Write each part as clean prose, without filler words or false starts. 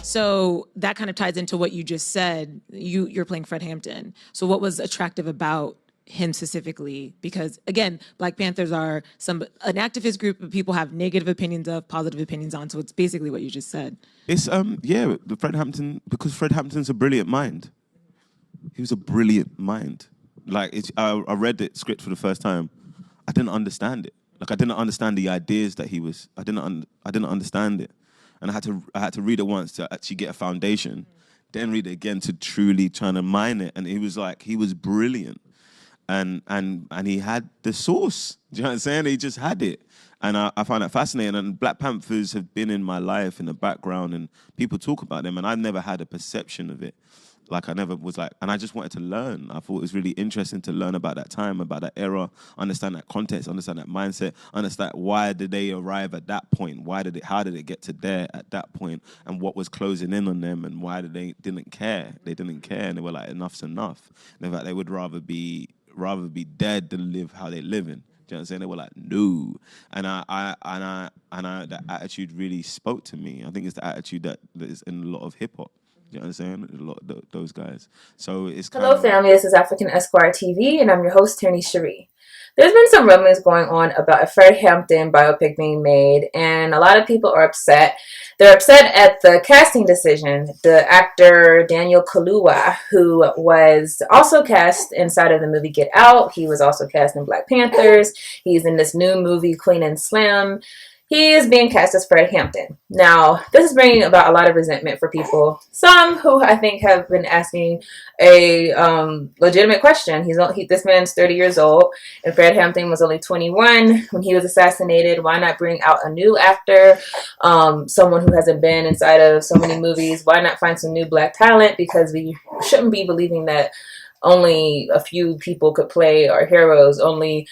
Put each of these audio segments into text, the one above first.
So that kind of ties into what you just said. You're playing Fred Hampton. So what was attractive about him specifically? Because again, Black Panthers are an activist group that people have negative opinions of, positive opinions on. So it's basically what you just said. It's the Fred Hampton, because Fred Hampton's a brilliant mind. He was a brilliant mind. Like I read the script for the first time. I didn't understand it. Like I didn't understand the ideas that he was. I didn't understand it, and I had to read it once to actually get a foundation, then read it again to truly trying to mine it. And he was brilliant, and he had the source. Do you know what I'm saying? He just had it, and I find that fascinating. And Black Panthers have been in my life in the background, and people talk about them, and I've never had a perception of it. Like I never was like, and I just wanted to learn. I thought it was really interesting to learn about that time, about that era, understand that context, understand that mindset, understand why did they arrive at that point? How did it get to there at that point? And what was closing in on them, and why didn't care? They didn't care, and they were like, enough's enough. And in fact, they would rather be dead than live how they live in. Do you know what I'm saying? They were like, no. And that attitude really spoke to me. I think it's the attitude that is in a lot of hip hop. You know what I'm saying? A lot of those guys. So it's Hello, family. This is African Esquire TV, and I'm your host, Tierney Cherie. There's been some rumblings going on about a Fred Hampton biopic being made, and a lot of people are upset. They're upset at the casting decision. The actor Daniel Kaluuya, who was also cast inside of the movie Get Out, he was also cast in Black Panthers. He's in this new movie Queen and Slim. He is being cast as Fred Hampton. Now, this is bringing about a lot of resentment for people. Some who I think have been asking a legitimate question. This man's 30 years old, and Fred Hampton was only 21 when he was assassinated. Why not bring out a new actor, someone who hasn't been inside of so many movies? Why not find some new Black talent? Because we shouldn't be believing that only a few people could play our heroes. Only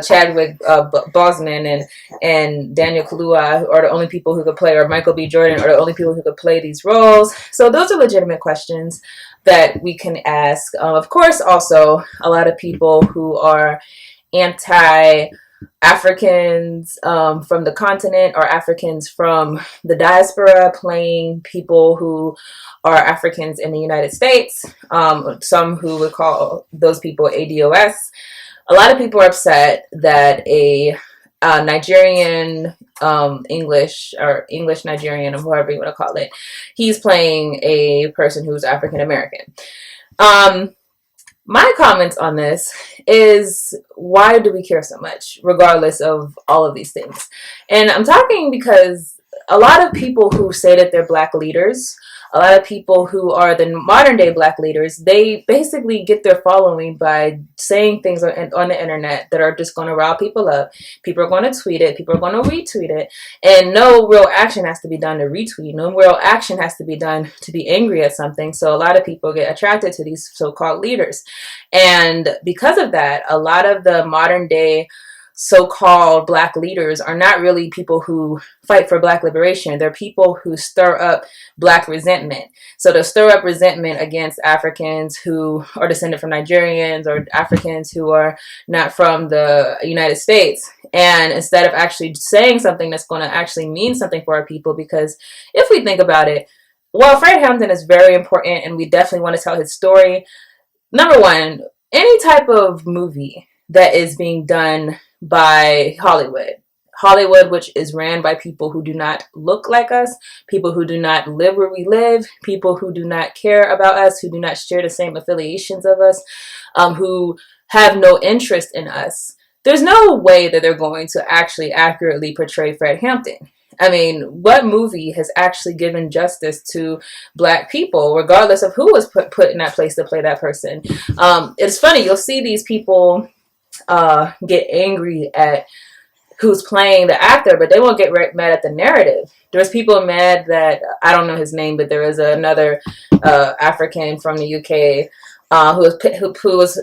Chadwick Boseman and Daniel Kaluuya are the only people who could play, or Michael B. Jordan are the only people who could play these roles. So those are legitimate questions that we can ask. Of course, also a lot of people who are anti-Africans from the continent, or Africans from the diaspora playing people who are Africans in the United States. Some who would call those people ADOS. A lot of people are upset that a Nigerian English Nigerian, or whoever you want to call it, he's playing a person who's African American. My comments on this is, why do we care so much, regardless of all of these things? And I'm talking because a lot of people who say that they're Black leaders, a lot of people who are the modern day Black leaders, they basically get their following by saying things on the internet that are just going to rile people up. People are going to tweet it. People are going to retweet it. And no real action has to be done to retweet. No real action has to be done to be angry at something. So a lot of people get attracted to these so-called leaders. And because of that, a lot of the modern day so-called Black leaders are not really people who fight for Black liberation. They're people who stir up Black resentment. So to stir up resentment against Africans who are descended from Nigerians, or Africans who are not from the United States. And instead of actually saying something that's going to actually mean something for our people, because if we think about it, well, Fred Hampton is very important, and we definitely want to tell his story. Number one, any type of movie that is being done by Hollywood, which is ran by people who do not look like us, people who do not live where we live, people who do not care about us, who do not share the same affiliations of us, who have no interest in us. There's no way that they're going to actually accurately portray Fred Hampton. I mean, what movie has actually given justice to Black people, regardless of who was put in that place to play that person? It's funny, you'll see these people get angry at who's playing the actor, but they won't get mad at the narrative. There's people mad that, I don't know his name, but there is another African from the UK who was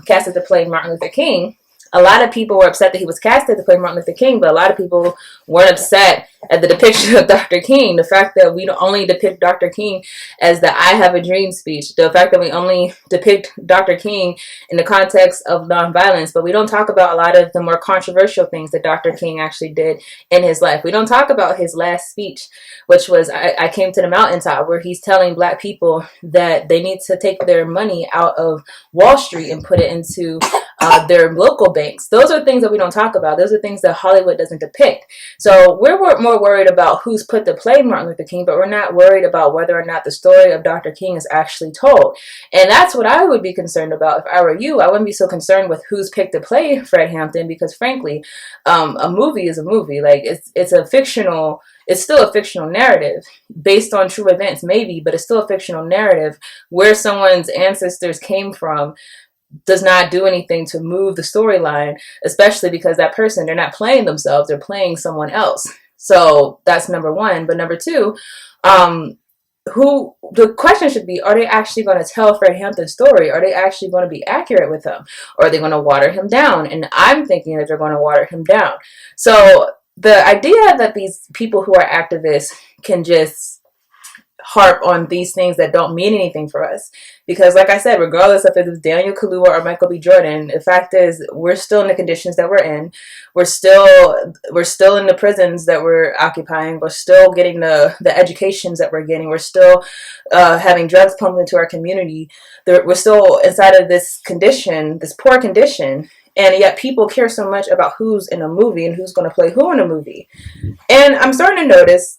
casted to play Martin Luther King. A lot of people were upset that he was casted to play Martin Luther King, but a lot of people weren't upset at the depiction of Dr. King. The fact that we don't only depict Dr. King as the "I have a dream" speech, the fact that we only depict Dr. King in the context of nonviolence, but we don't talk about a lot of the more controversial things that Dr. King actually did in his life. We don't talk about his last speech, which was I Came to the Mountaintop, where he's telling Black people that they need to take their money out of Wall Street and put it into their local banks. Those are things that we don't talk about. Those are things that Hollywood doesn't depict. So we're more worried about who's put to play Martin Luther King, but we're not worried about whether or not the story of Dr. King is actually told. And that's what I would be concerned about if I were you. I wouldn't be so concerned with who's picked to play Fred Hampton, because frankly, a movie is a movie. Like it's a fictional. It's still a fictional narrative based on true events, maybe, but it's still a fictional narrative. Where someone's ancestors came from does not do anything to move the storyline, especially because that person, they're not playing themselves, they're playing someone else. So that's number one. But number two, who the question should be, are they actually going to tell Fred Hampton's story? Are they actually going to be accurate with him? Or are they going to water him down? And I'm thinking that they're going to water him down. So the idea that these people who are activists can just harp on these things that don't mean anything for us, because like I said, regardless if it was Daniel Kaluuya or Michael B. Jordan, the fact is we're still in the conditions that we're in. We're still in the prisons that we're occupying. We're still getting the educations that we're getting. We're still having drugs pumped into our community. We're still inside of this condition, this poor condition, and yet people care so much about who's in a movie and who's going to play who in a movie. And I'm starting to notice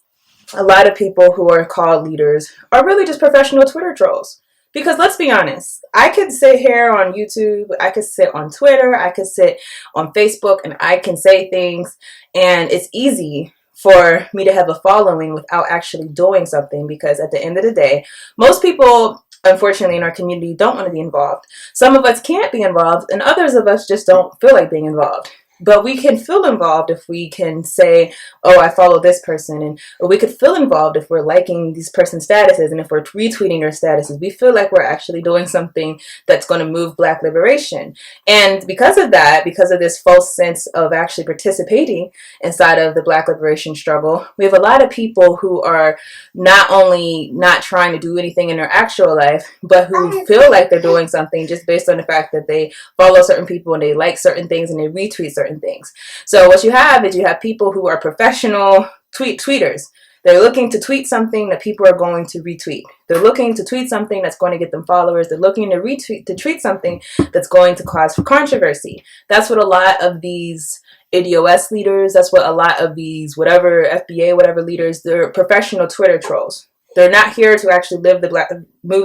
a lot of people who are called leaders are really just professional Twitter trolls. Because let's be honest, I could sit here on YouTube, I could sit on Twitter, I could sit on Facebook, and I can say things, and it's easy for me to have a following without actually doing something, because at the end of the day, most people, unfortunately, in our community don't want to be involved. Some of us can't be involved, and others of us just don't feel like being involved. But we can feel involved if we can say, oh, I follow this person. Or we could feel involved if we're liking these person's statuses and if we're retweeting their statuses. We feel like we're actually doing something that's going to move Black liberation. And because of that, because of this false sense of actually participating inside of the Black liberation struggle, we have a lot of people who are not only not trying to do anything in their actual life, but who feel like they're doing something just based on the fact that they follow certain people and they like certain things and they retweet certain things. So what you have is you have people who are professional tweeters. They're looking to tweet something that people are going to retweet. They're looking to tweet something that's going to get them followers. They're looking to tweet something that's going to cause controversy. That's what a lot of these ADOS leaders, that's what a lot of these whatever FBA, whatever leaders, they're professional Twitter trolls. They're not here to actually move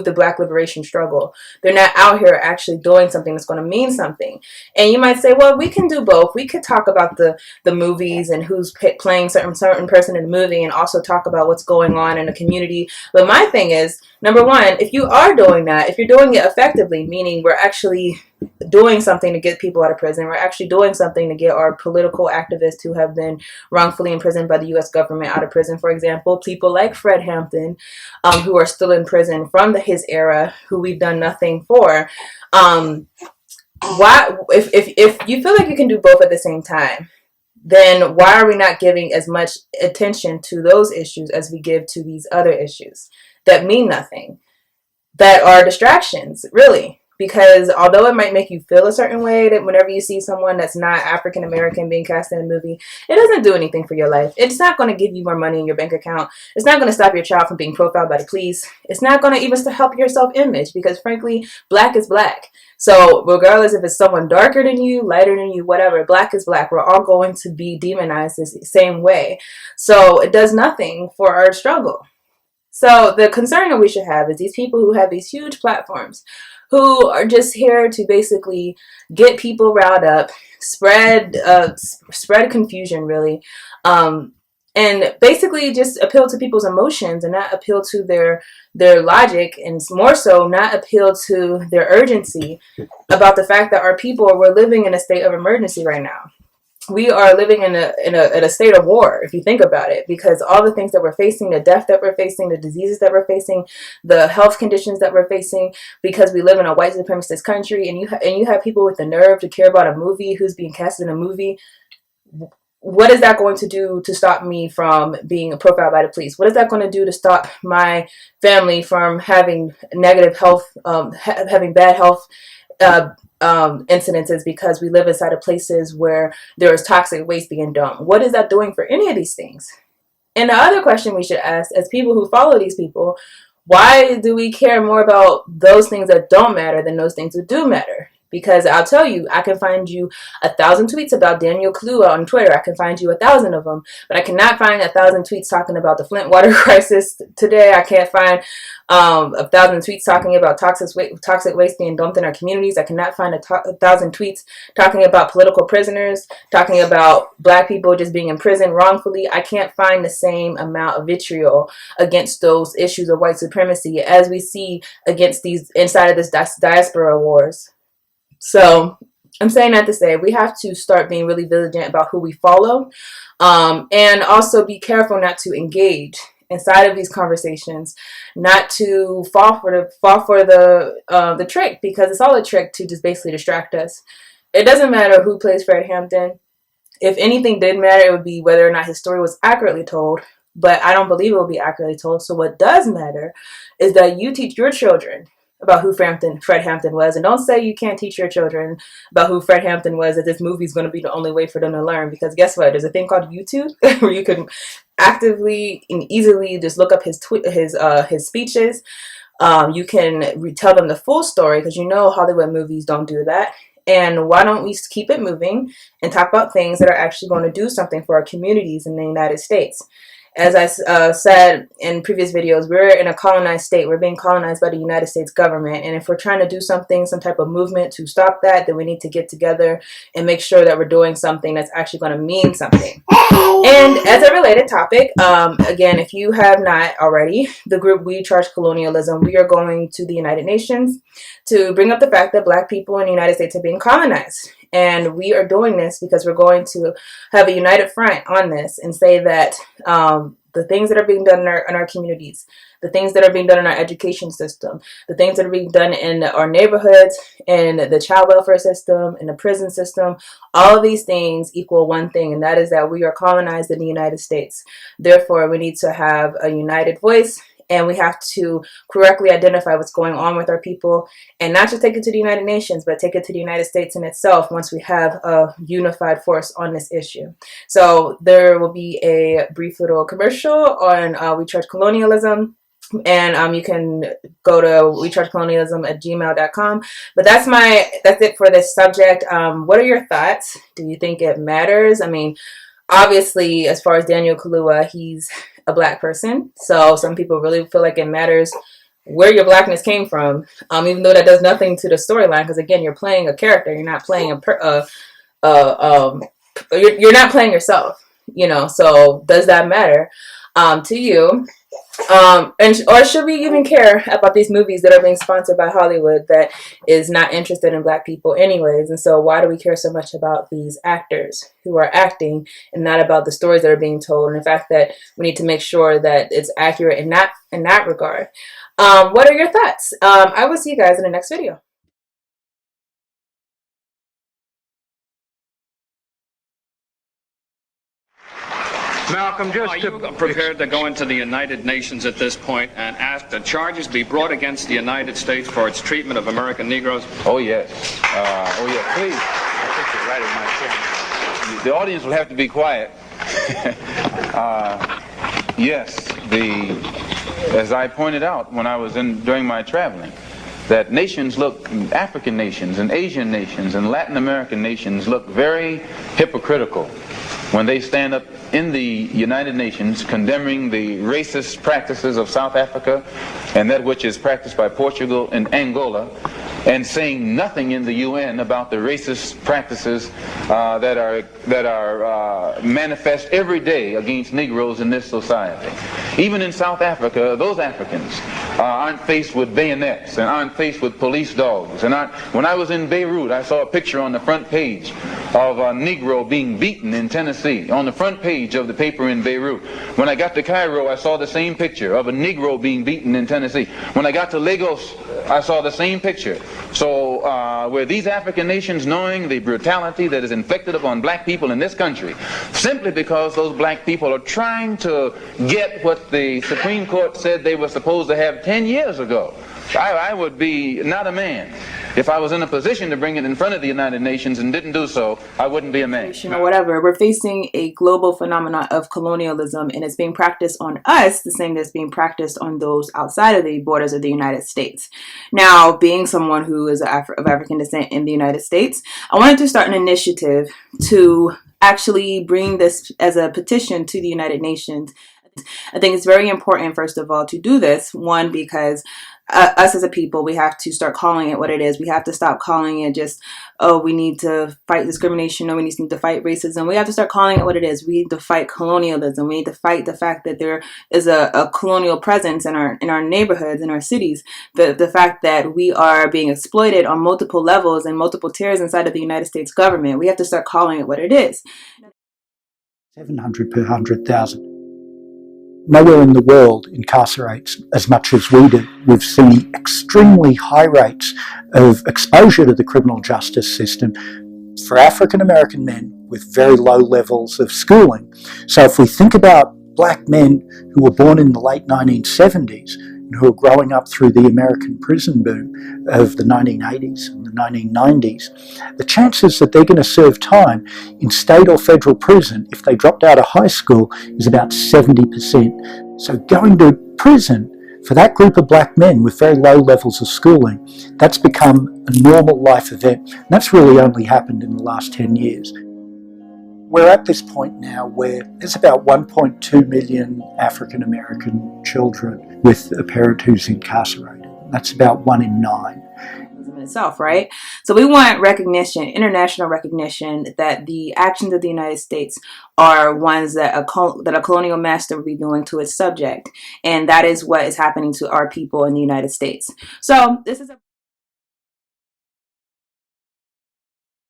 the Black liberation struggle. They're not out here actually doing something that's going to mean something. And you might say, well, we can do both. We could talk about the movies and who's playing certain person in the movie, and also talk about what's going on in the community. But my thing is, number one, if you are doing that, if you're doing it effectively, meaning we're actually doing something to get people out of prison, we're actually doing something to get our political activists who have been wrongfully imprisoned by the U.S. government out of prison. For example, people like Fred Hampton, who are still in prison from his era, who we've done nothing for. Why, if you feel like you can do both at the same time, then why are we not giving as much attention to those issues as we give to these other issues that mean nothing, that are distractions, really? Because although it might make you feel a certain way that whenever you see someone that's not African American being cast in a movie, it doesn't do anything for your life. It's not going to give you more money in your bank account. It's not going to stop your child from being profiled by the police. It's not going to even help your self-image, because frankly, Black is Black. So regardless if it's someone darker than you, lighter than you, whatever, Black is Black. We're all going to be demonized the same way. So it does nothing for our struggle. So the concern that we should have is these people who have these huge platforms, who are just here to basically get people riled up, spread confusion, really, and basically just appeal to people's emotions and not appeal to their logic, and more so not appeal to their urgency about the fact that our people, we're living in a state of emergency right now. we are living in a state of war, if you think about it, because all the things that we're facing, the death that we're facing, the diseases that we're facing, the health conditions that we're facing, because we live in a white supremacist country, and you have people with the nerve to care about a movie, who's being cast in a movie. What is that going to do to stop me from being profiled by the police? What is that going to do to stop my family from having negative health, having bad health incidences because we live inside of places where there is toxic waste being dumped? What is that doing for any of these things? And the other question we should ask, as people who follow these people, why do we care more about those things that don't matter than those things that do matter? Because I'll tell you, I can find you 1,000 tweets about Daniel Kaluuya on Twitter. I can find you 1,000 of them, but I cannot find 1,000 tweets talking about the Flint water crisis today. I can't find 1,000 tweets talking about toxic waste being dumped in our communities. I cannot find 1,000 tweets talking about political prisoners, talking about Black people just being in prison wrongfully. I can't find the same amount of vitriol against those issues of white supremacy as we see against these inside of this diaspora wars. So I'm saying that to say we have to start being really vigilant about who we follow, and also be careful not to engage inside of these conversations, not to fall for the trick, because it's all a trick to just basically distract us. It doesn't matter who plays Fred Hampton. If anything did matter, it would be whether or not his story was accurately told. But I don't believe it will be accurately told. So what does matter is that you teach your children about who Fred Hampton was. And don't say you can't teach your children about who Fred Hampton was, that this movie is going to be the only way for them to learn. Because guess what? There's a thing called YouTube where you can actively and easily just look up his speeches. You can tell them the full story, because you know Hollywood movies don't do that. And why don't we keep it moving and talk about things that are actually going to do something for our communities in the United States? As I said in previous videos, we're in a colonized state. We're being colonized by the United States government. And if we're trying to do something, some type of movement to stop that, then we need to get together and make sure that we're doing something that's actually going to mean something. And as a related topic, again, if you have not already, the group We Charge Colonialism, we are going to the United Nations to bring up the fact that Black people in the United States are being colonized. And we are doing this because we're going to have a united front on this and say that the things that are being done in our communities, the things that are being done in our education system, the things that are being done in our neighborhoods, in the child welfare system, in the prison system, all of these things equal one thing, and that is that we are colonized in the United States. Therefore, we need to have a united voice, and we have to correctly identify what's going on with our people, and not just take it to the United Nations, but take it to the United States in itself once we have a unified force on this issue. So there will be a brief little commercial on We Charge Colonialism. And you can go to wechargecolonialism@gmail.com. But that's it for this subject. What are your thoughts? Do you think it matters? I mean, obviously, as far as Daniel Kaluuya, he's a Black person. So some people really feel like it matters where your Blackness came from, even though that does nothing to the storyline. Because again, you're playing a character. You're not playing you're not playing yourself. You know. So does that matter to you? Or should we even care about these movies that are being sponsored by Hollywood that is not interested in Black people anyways? And so why do we care so much about these actors who are acting and not about the stories that are being told, and the fact that we need to make sure that it's accurate in that regard? What are your thoughts? I will see you guys in the next video. Malcolm, are you prepared to go into the United Nations at this point and ask that charges be brought against the United States for its treatment of American Negroes? Oh, yes. Please. I think you're right in my chair. The audience will have to be quiet. Yes, as I pointed out when I was during my traveling, that African nations and Asian nations and Latin American nations look very hypocritical when they stand up in the United Nations condemning the racist practices of South Africa and that which is practiced by Portugal and Angola, and saying nothing in the UN about the racist practices that are manifest every day against Negroes in this society. Even in South Africa, those Africans aren't faced with bayonets and aren't faced with police dogs. And when I was in Beirut, I saw a picture on the front page of a Negro being beaten in Tennessee, on the front page of the paper in Beirut. When I got to Cairo, I saw the same picture of a Negro being beaten in Tennessee. When I got to Lagos, I saw the same picture. So were these African nations knowing the brutality that is inflicted upon black people in this country, simply because those black people are trying to get what the Supreme Court said they were supposed to have 10 years ago? I would be not a man. If I was in a position to bring it in front of the United Nations and didn't do so, I wouldn't be a man. Or whatever. We're facing a global phenomenon of colonialism, and it's being practiced on us the same that's being practiced on those outside of the borders of the United States. Now, being someone who is of African descent in the United States, I wanted to start an initiative to actually bring this as a petition to the United Nations. I think it's very important, first of all, to do this. One, because us as a people, we have to start calling it what it is. We have to stop calling it just, oh, we need to fight discrimination, or we need to fight racism. We have to start calling it what it is. We need to fight colonialism. We need to fight the fact that there is a colonial presence in our neighborhoods, in our cities. The fact that we are being exploited on multiple levels and multiple tiers inside of the United States government. We have to start calling it what it is. 700 per 100,000. Nowhere in the world incarcerates as much as we do. We've seen extremely high rates of exposure to the criminal justice system for African American men with very low levels of schooling. So if we think about black men who were born in the late 1970s and who are growing up through the American prison boom of the 1980s and the 1990s, the chances that they're going to serve time in state or federal prison if they dropped out of high school is about 70%. So going to prison for that group of black men with very low levels of schooling, that's become a normal life event. And that's really only happened in the last 10 years. We're at this point now where there's about 1.2 million African American children with a parent who's incarcerated. That's about 1 in 9. In itself, right? So we want recognition, international recognition, that the actions of the United States are ones that a colonial master would be doing to its subject, and that is what is happening to our people in the United States. So this is a